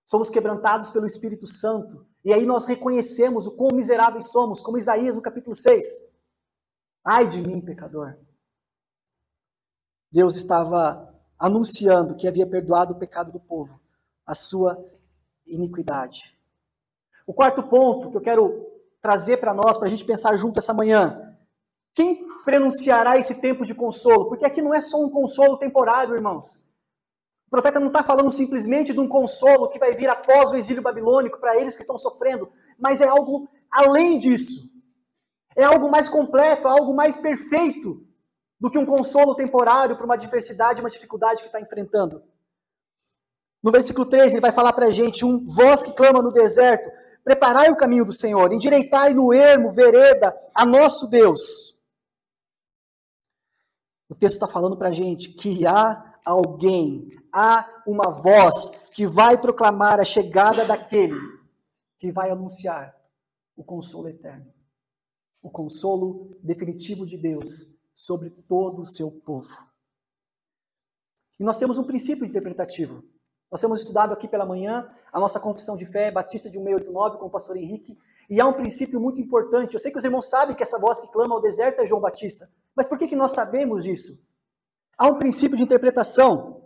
somos quebrantados pelo Espírito Santo, e aí nós reconhecemos o quão miseráveis somos, como Isaías no capítulo 6. Ai de mim, pecador. Deus estava anunciando que havia perdoado o pecado do povo, a sua iniquidade. O quarto ponto que eu quero trazer para nós, para a gente pensar junto essa manhã: quem prenunciará esse tempo de consolo? Porque aqui não é só um consolo temporário, irmãos. O profeta não está falando simplesmente de um consolo que vai vir após o exílio babilônico para eles que estão sofrendo, mas é algo além disso. É algo mais completo, algo mais perfeito do que um consolo temporário para uma adversidade, uma dificuldade que está enfrentando. No versículo 13, ele vai falar para a gente: voz que clama no deserto, preparai o caminho do Senhor, endireitai no ermo, vereda, a nosso Deus. O texto está falando para a gente que há alguém, há uma voz que vai proclamar a chegada daquele que vai anunciar o consolo eterno, o consolo definitivo de Deus sobre todo o seu povo. E nós temos um princípio interpretativo. Nós temos estudado aqui pela manhã a nossa confissão de fé, Batista de 1689, com o pastor Henrique, e há um princípio muito importante. Eu sei que os irmãos sabem que essa voz que clama ao deserto é João Batista, mas por que nós sabemos disso? Há um princípio de interpretação.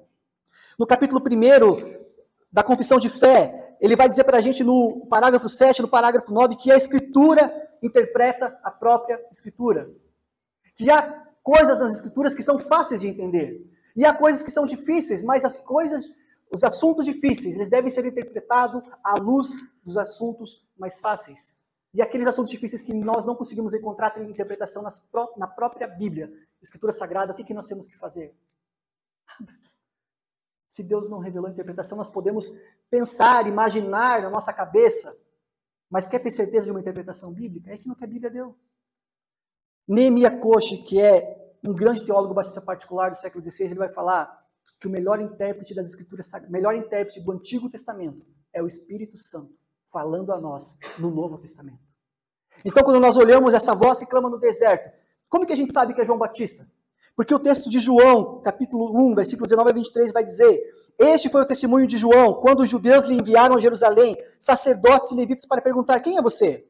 No capítulo 1 da confissão de fé, ele vai dizer para a gente no parágrafo 7, no parágrafo 9, que a Escritura interpreta a própria Escritura. Que há coisas nas Escrituras que são fáceis de entender. E há coisas que são difíceis, mas os assuntos difíceis, eles devem ser interpretados à luz dos assuntos mais fáceis. E aqueles assuntos difíceis que nós não conseguimos encontrar tem interpretação na própria Bíblia, Escritura Sagrada, o que nós temos que fazer? Nada. Se Deus não revelou a interpretação, nós podemos pensar, imaginar na nossa cabeça, mas quer ter certeza de uma interpretação bíblica? É aquilo que a Bíblia deu. Nehemiah Koshi, que é um grande teólogo batista particular do século XVI, ele vai falar que o melhor intérprete das Escrituras, melhor intérprete do Antigo Testamento é o Espírito Santo, falando a nós no Novo Testamento. Então, quando nós olhamos essa voz que clama no deserto, como que a gente sabe que é João Batista? Porque o texto de João, capítulo 1, versículo 19 a 23, vai dizer: este foi o testemunho de João, quando os judeus lhe enviaram a Jerusalém, sacerdotes e levitas, para perguntar: quem é você?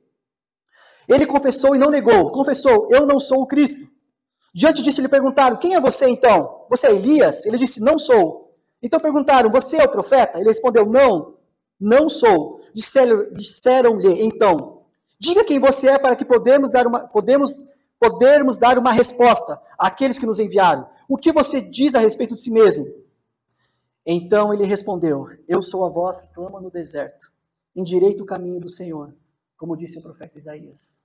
Ele confessou e não negou. Confessou: eu não sou o Cristo. Diante disso lhe perguntaram: quem é você então? Você é Elias? Ele disse: não sou. Então perguntaram: você é o profeta? Ele respondeu: não, não sou. Disseram-lhe então: diga quem você é para que podermos dar uma resposta àqueles que nos enviaram. O que você diz a respeito de si mesmo? Então ele respondeu: eu sou a voz que clama no deserto. Endireita o caminho do Senhor, como disse o profeta Isaías.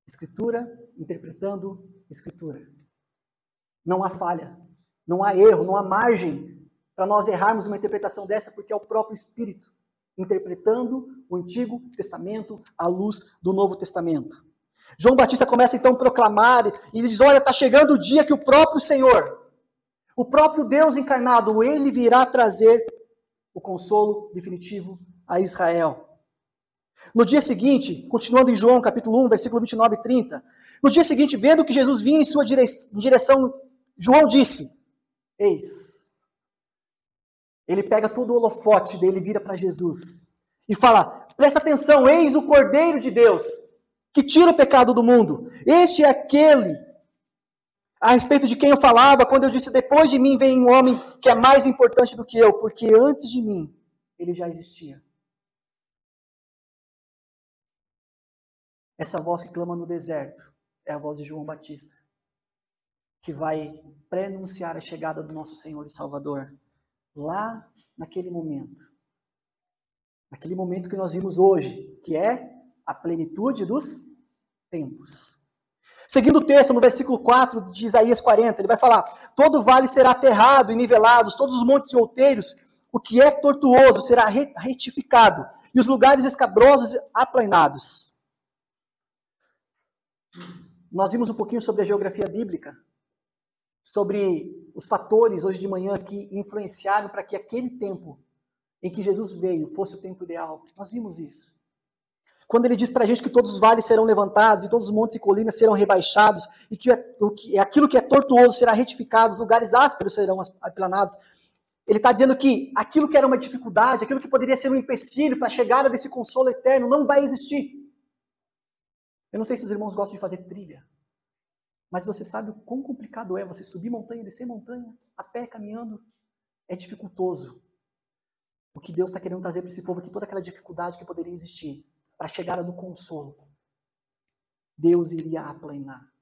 Escritura interpretando Escritura. Não há falha, não há erro, não há margem para nós errarmos uma interpretação dessa, porque é o próprio Espírito interpretando o Antigo Testamento à luz do Novo Testamento. João Batista começa então a proclamar, e ele diz: olha, está chegando o dia que o próprio Senhor, o próprio Deus encarnado, ele virá trazer o consolo definitivo a Israel. No dia seguinte, continuando em João capítulo 1, versículo 29 e 30, no dia seguinte, vendo que Jesus vinha em sua direção, João disse: eis. Ele pega todo o holofote dele, vira para Jesus e fala: presta atenção, eis o Cordeiro de Deus, que tira o pecado do mundo. Este é aquele a respeito de quem eu falava quando eu disse: depois de mim vem um homem que é mais importante do que eu, porque antes de mim ele já existia. Essa voz que clama no deserto é a voz de João Batista, que vai prenunciar a chegada do nosso Senhor e Salvador, lá naquele momento que nós vimos hoje, que é a plenitude dos tempos. Seguindo o texto, no versículo 4 de Isaías 40, ele vai falar: todo vale será aterrado e nivelado, todos os montes e outeiros, o que é tortuoso será retificado, e os lugares escabrosos aplanados. Nós vimos um pouquinho sobre a geografia bíblica, sobre os fatores hoje de manhã que influenciaram para que aquele tempo em que Jesus veio fosse o tempo ideal. Nós vimos isso. Quando ele diz para a gente que todos os vales serão levantados, e todos os montes e colinas serão rebaixados, e que aquilo que é tortuoso será retificado, os lugares ásperos serão aplanados. Ele está dizendo que aquilo que era uma dificuldade, aquilo que poderia ser um empecilho para a chegada desse consolo eterno, não vai existir. Eu não sei se os irmãos gostam de fazer trilha, mas você sabe o quão complicado é você subir montanha, descer montanha, a pé, caminhando. É dificultoso. O que Deus está querendo trazer para esse povo aqui, toda aquela dificuldade que poderia existir, para a chegada do consolo, Deus iria aplanar.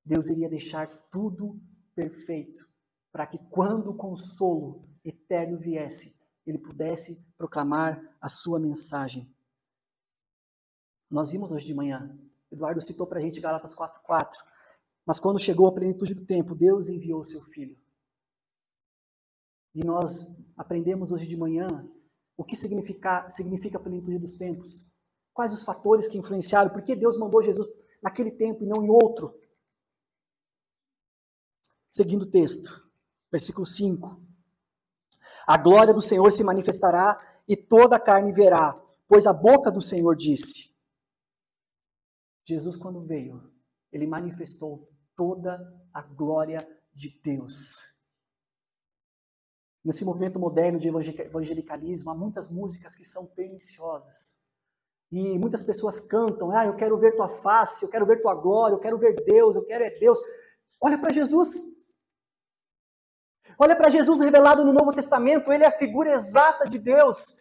Deus iria deixar tudo perfeito, para que quando o consolo eterno viesse, ele pudesse proclamar a sua mensagem. Nós vimos hoje de manhã, Eduardo citou para a gente Gálatas 4:4, mas quando chegou a plenitude do tempo, Deus enviou o seu Filho. E nós aprendemos hoje de manhã o que significa a plenitude dos tempos. Quais os fatores que influenciaram, por que Deus mandou Jesus naquele tempo e não em outro. Seguindo o texto, versículo 5. A glória do Senhor se manifestará e toda a carne verá, pois a boca do Senhor disse. Jesus, quando veio, ele manifestou toda a glória de Deus. Nesse movimento moderno de evangelicalismo, há muitas músicas que são perniciosas. E muitas pessoas cantam, eu quero ver tua face, eu quero ver tua glória, eu quero ver Deus, eu quero é Deus. Olha para Jesus. Olha para Jesus revelado no Novo Testamento, ele é a figura exata de Deus.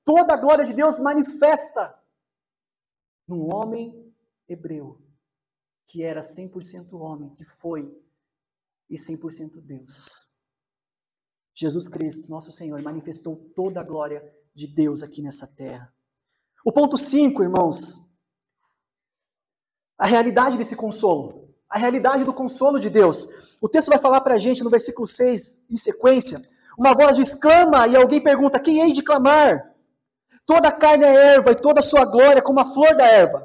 Toda a glória de Deus manifesta num homem hebreu, que era 100% homem, que foi e 100% Deus. Jesus Cristo, nosso Senhor, manifestou toda a glória de Deus aqui nessa terra. O ponto 5, irmãos, a realidade desse consolo, a realidade do consolo de Deus. O texto vai falar para a gente no versículo 6, em sequência, uma voz exclama e alguém pergunta, quem hei de clamar? Toda a carne é erva e toda a sua glória como a flor da erva.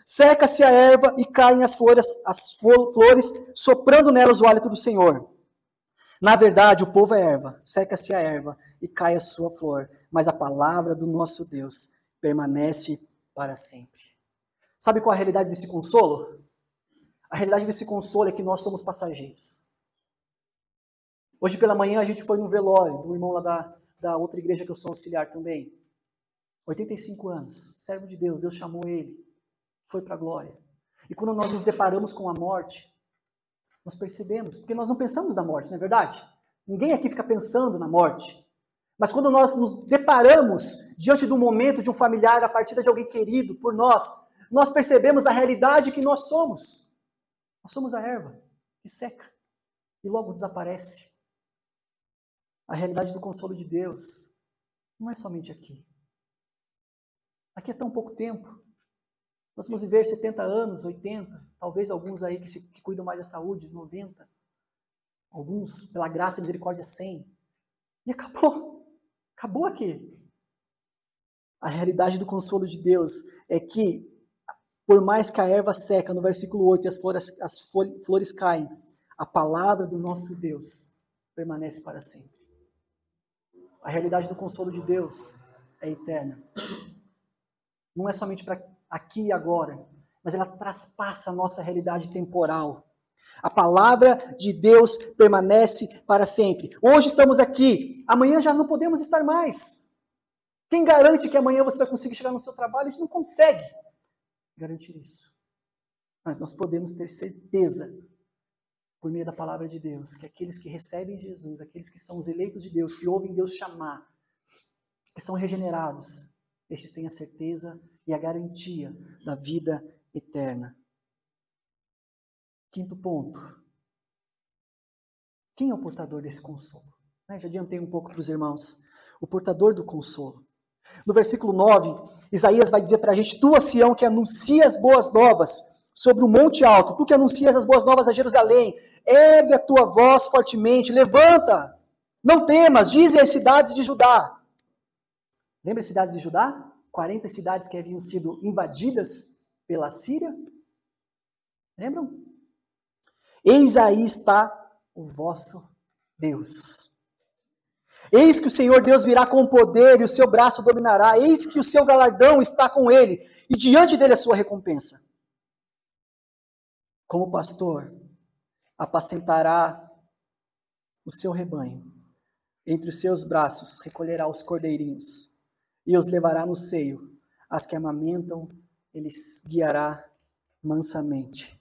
Seca-se a erva e caem as flores, soprando nelas o hálito do Senhor. Na verdade, o povo é erva, seca-se a erva e cai a sua flor, mas a palavra do nosso Deus permanece para sempre. Sabe qual é a realidade desse consolo? A realidade desse consolo é que nós somos passageiros. Hoje pela manhã a gente foi no velório do irmão lá da outra igreja que eu sou auxiliar também. 85 anos, servo de Deus, Deus chamou ele, foi para a glória. E quando nós nos deparamos com a morte, nós percebemos, porque nós não pensamos na morte, não é verdade? Ninguém aqui fica pensando na morte. Mas quando nós nos deparamos diante do momento de um familiar, a partida de alguém querido por nós, nós percebemos a realidade que nós somos. Nós somos a erva que seca e logo desaparece. A realidade do consolo de Deus não é somente aqui. Aqui é tão pouco tempo. Nós vamos viver 70 anos, 80, talvez alguns aí que cuidam mais da saúde, 90. Alguns, pela graça e misericórdia, 100. E acabou. Acabou aqui. A realidade do consolo de Deus é que, por mais que a erva seca, no versículo 8, e as flores caem, a palavra do nosso Deus permanece para sempre. A realidade do consolo de Deus é eterna. Não é somente para aqui e agora, mas ela traspassa a nossa realidade temporal. A palavra de Deus permanece para sempre. Hoje estamos aqui, amanhã já não podemos estar mais. Quem garante que amanhã você vai conseguir chegar no seu trabalho? A gente não consegue garantir isso. Mas nós podemos ter certeza, por meio da palavra de Deus, que aqueles que recebem Jesus, aqueles que são os eleitos de Deus, que ouvem Deus chamar, que são regenerados, estes têm a certeza e a garantia da vida eterna. Quinto ponto. Quem é o portador desse consolo? Já adiantei um pouco para os irmãos. O portador do consolo. No versículo 9, Isaías vai dizer para a gente, tu, Sião, que anuncia as boas novas sobre o monte alto, tu que anuncias as boas novas a Jerusalém, ergue a tua voz fortemente, levanta, não temas, dize às cidades de Judá. Lembra as cidades de Judá? 40 cidades que haviam sido invadidas pela Síria? Lembram? Eis aí está o vosso Deus. Eis que o Senhor Deus virá com poder e o seu braço dominará. Eis que o seu galardão está com ele e diante dele a sua recompensa. Como pastor, apacentará o seu rebanho. Entre os seus braços recolherá os cordeirinhos e os levará no seio. As que amamentam, ele guiará mansamente.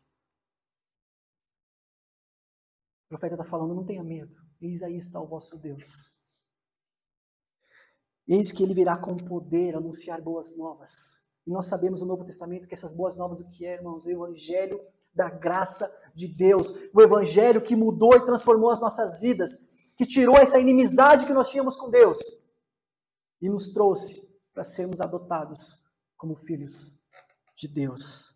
O profeta está falando, não tenha medo. Eis aí está o vosso Deus. Eis que ele virá com poder anunciar boas novas. E nós sabemos no Novo Testamento que essas boas novas, o que é, irmãos? O Evangelho da graça de Deus. O Evangelho que mudou e transformou as nossas vidas. Que tirou essa inimizade que nós tínhamos com Deus. E nos trouxe para sermos adotados como filhos de Deus.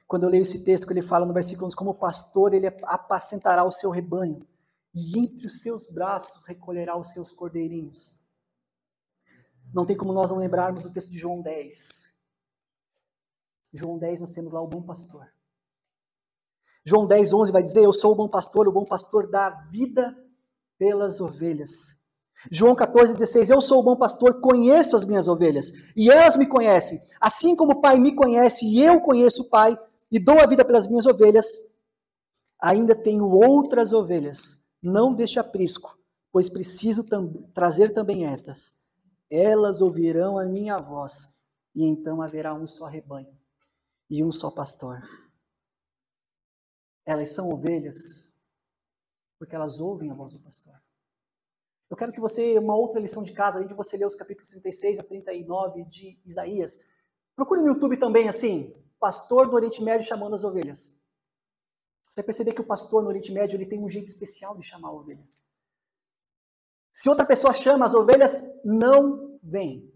Quando eu leio esse texto, ele fala no versículo 11, como pastor, ele apacentará o seu rebanho. E entre os seus braços recolherá os seus cordeirinhos. Não tem como nós não lembrarmos do texto de João 10. João 10 nós temos lá o bom pastor. João 10, 11 vai dizer, eu sou o bom pastor dá vida pelas ovelhas. João 14, 16, eu sou o bom pastor, conheço as minhas ovelhas, e elas me conhecem, assim como o Pai me conhece, e eu conheço o Pai, e dou a vida pelas minhas ovelhas. Ainda tenho outras ovelhas, não deste aprisco, pois preciso trazer também estas. Elas ouvirão a minha voz, e então haverá um só rebanho, e um só pastor. Elas são ovelhas, porque elas ouvem a voz do pastor. Eu quero que você, uma outra lição de casa, além de você ler os capítulos 36 a 39 de Isaías, procure no YouTube também, assim, pastor do Oriente Médio chamando as ovelhas. Você vai perceber que o pastor no Oriente Médio ele tem um jeito especial de chamar a ovelha. Se outra pessoa chama, as ovelhas não vêm.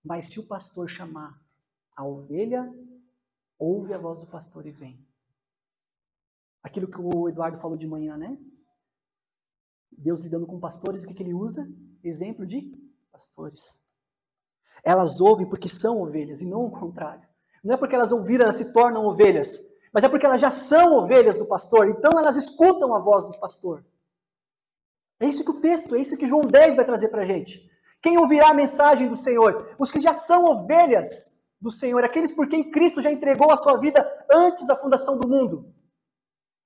Mas se o pastor chamar, a ovelha ouve a voz do pastor e vem. Aquilo que o Eduardo falou de manhã, né? Deus lidando com pastores, o que ele usa? Exemplo de pastores. Elas ouvem porque são ovelhas e não o contrário. Não é porque elas ouviram, elas se tornam ovelhas, mas é porque elas já são ovelhas do pastor, então elas escutam a voz do pastor. É isso que o texto, é isso que João 10 vai trazer para a gente. Quem ouvirá a mensagem do Senhor? Os que já são ovelhas do Senhor, aqueles por quem Cristo já entregou a sua vida antes da fundação do mundo.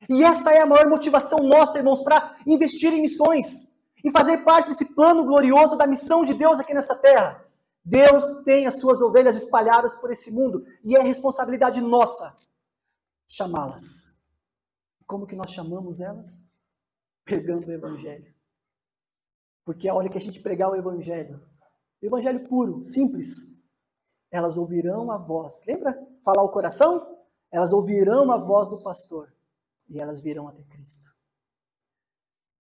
E essa é a maior motivação nossa, irmãos, para investir em missões, em fazer parte desse plano glorioso da missão de Deus aqui nessa terra. Deus tem as suas ovelhas espalhadas por esse mundo e é responsabilidade nossa chamá-las. Como que nós chamamos elas? Pregando o Evangelho. Porque a hora que a gente pregar o Evangelho puro, simples, elas ouvirão a voz. Lembra? Falar o coração? Elas ouvirão a voz do pastor. E elas virão até Cristo.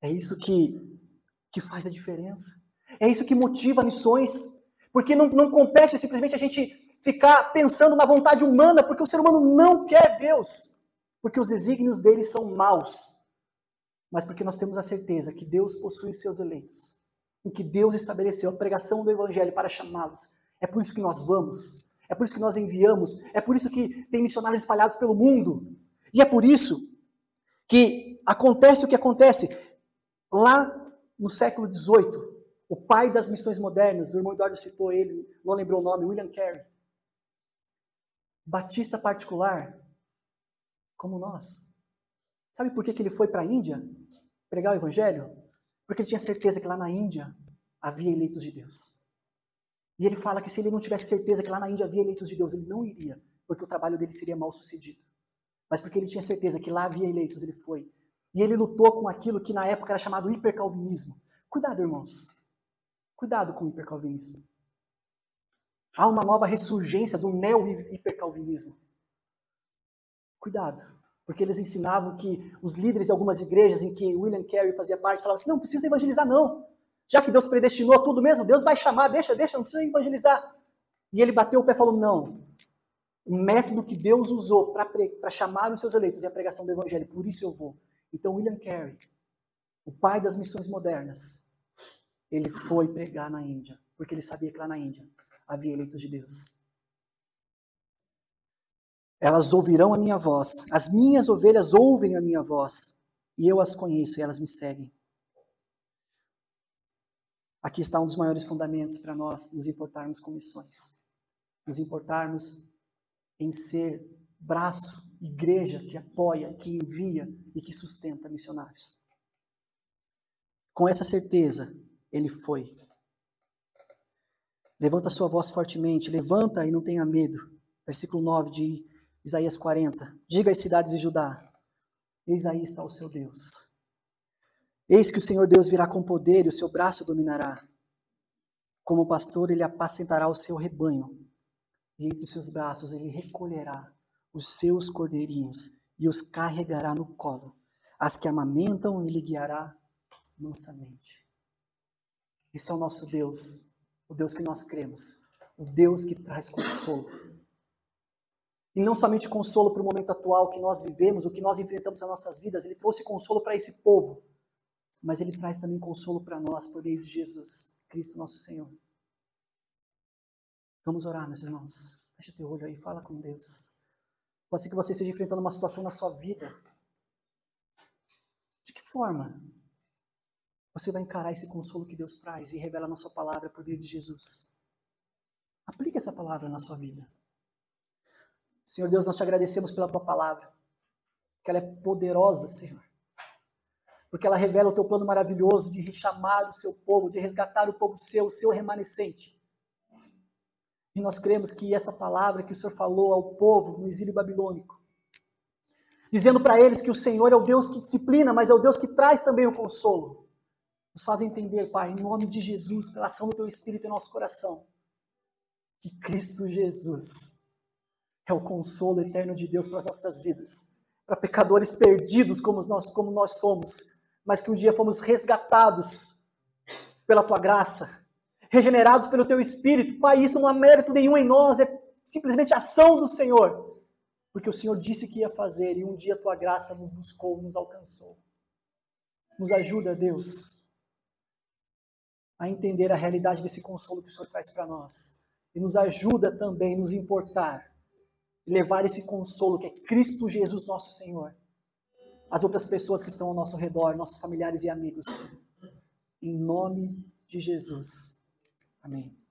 É isso que faz a diferença. É isso que motiva missões. Porque não compete simplesmente a gente ficar pensando na vontade humana, porque o ser humano não quer Deus. Porque os desígnios dele são maus. Mas porque nós temos a certeza que Deus possui os seus eleitos. Em que Deus estabeleceu a pregação do Evangelho para chamá-los. É por isso que nós vamos. É por isso que nós enviamos. É por isso que tem missionários espalhados pelo mundo. E é por isso que acontece o que acontece. Lá no século XVIII, o pai das missões modernas, o irmão Eduardo citou ele, não lembrou o nome, William Carey. Batista particular, como nós. Sabe por que ele foi para a Índia pregar o Evangelho? Porque ele tinha certeza que lá na Índia havia eleitos de Deus. E ele fala que se ele não tivesse certeza que lá na Índia havia eleitos de Deus, ele não iria, porque o trabalho dele seria mal sucedido. Mas porque ele tinha certeza que lá havia eleitos, ele foi. E ele lutou com aquilo que na época era chamado hipercalvinismo. Cuidado, irmãos. Cuidado com o hipercalvinismo. Há uma nova ressurgência do neo-hipercalvinismo. Cuidado. Porque eles ensinavam que os líderes de algumas igrejas em que William Carey fazia parte falavam assim, não precisa evangelizar não. Já que Deus predestinou tudo mesmo, Deus vai chamar, deixa, não precisa evangelizar. E ele bateu o pé e falou, não. O método que Deus usou para chamar os seus eleitos é a pregação do Evangelho, por isso eu vou. Então William Carey, o pai das missões modernas, ele foi pregar na Índia, porque ele sabia que lá na Índia havia eleitos de Deus. Elas ouvirão a minha voz, as minhas ovelhas ouvem a minha voz, e eu as conheço e elas me seguem. Aqui está um dos maiores fundamentos para nós nos importarmos com missões. Nos importarmos em ser braço, igreja que apoia, que envia e que sustenta missionários. Com essa certeza, ele foi. Levanta sua voz fortemente, levanta e não tenha medo. Versículo 9 de Isaías 40. Diga às cidades de Judá, eis aí está o seu Deus. Eis que o Senhor Deus virá com poder e o seu braço dominará. Como pastor, ele apacentará o seu rebanho. E entre os seus braços ele recolherá os seus cordeirinhos e os carregará no colo. As que amamentam ele guiará mansamente. Esse é o nosso Deus, o Deus que nós cremos, o Deus que traz consolo. E não somente consolo para o momento atual que nós vivemos, o que nós enfrentamos nas nossas vidas, ele trouxe consolo para esse povo, mas ele traz também consolo para nós por meio de Jesus, Cristo nosso Senhor. Vamos orar, meus irmãos. Fecha teu olho aí, fala com Deus. Pode ser que você esteja enfrentando uma situação na sua vida. De que forma você vai encarar esse consolo que Deus traz e revela na sua palavra por meio de Jesus? Aplique essa palavra na sua vida. Senhor Deus, nós te agradecemos pela tua palavra, que ela é poderosa, Senhor, porque ela revela o teu plano maravilhoso de chamar o seu povo, de resgatar o povo seu, o seu remanescente. E nós cremos que essa palavra que o Senhor falou ao povo no exílio babilônico, dizendo para eles que o Senhor é o Deus que disciplina, mas é o Deus que traz também o consolo, nos faz entender, Pai, em nome de Jesus, pela ação do teu Espírito em nosso coração, que Cristo Jesus é o consolo eterno de Deus para as nossas vidas, para pecadores perdidos como nós somos, mas que um dia fomos resgatados pela tua graça, regenerados pelo teu Espírito. Pai, isso não há mérito nenhum em nós, é simplesmente ação do Senhor, porque o Senhor disse que ia fazer e um dia a tua graça nos buscou, nos alcançou. Nos ajuda, Deus, a entender a realidade desse consolo que o Senhor traz para nós e nos ajuda também a nos importar e levar esse consolo que é Cristo Jesus nosso Senhor às outras pessoas que estão ao nosso redor, nossos familiares e amigos. Em nome de Jesus. Amém.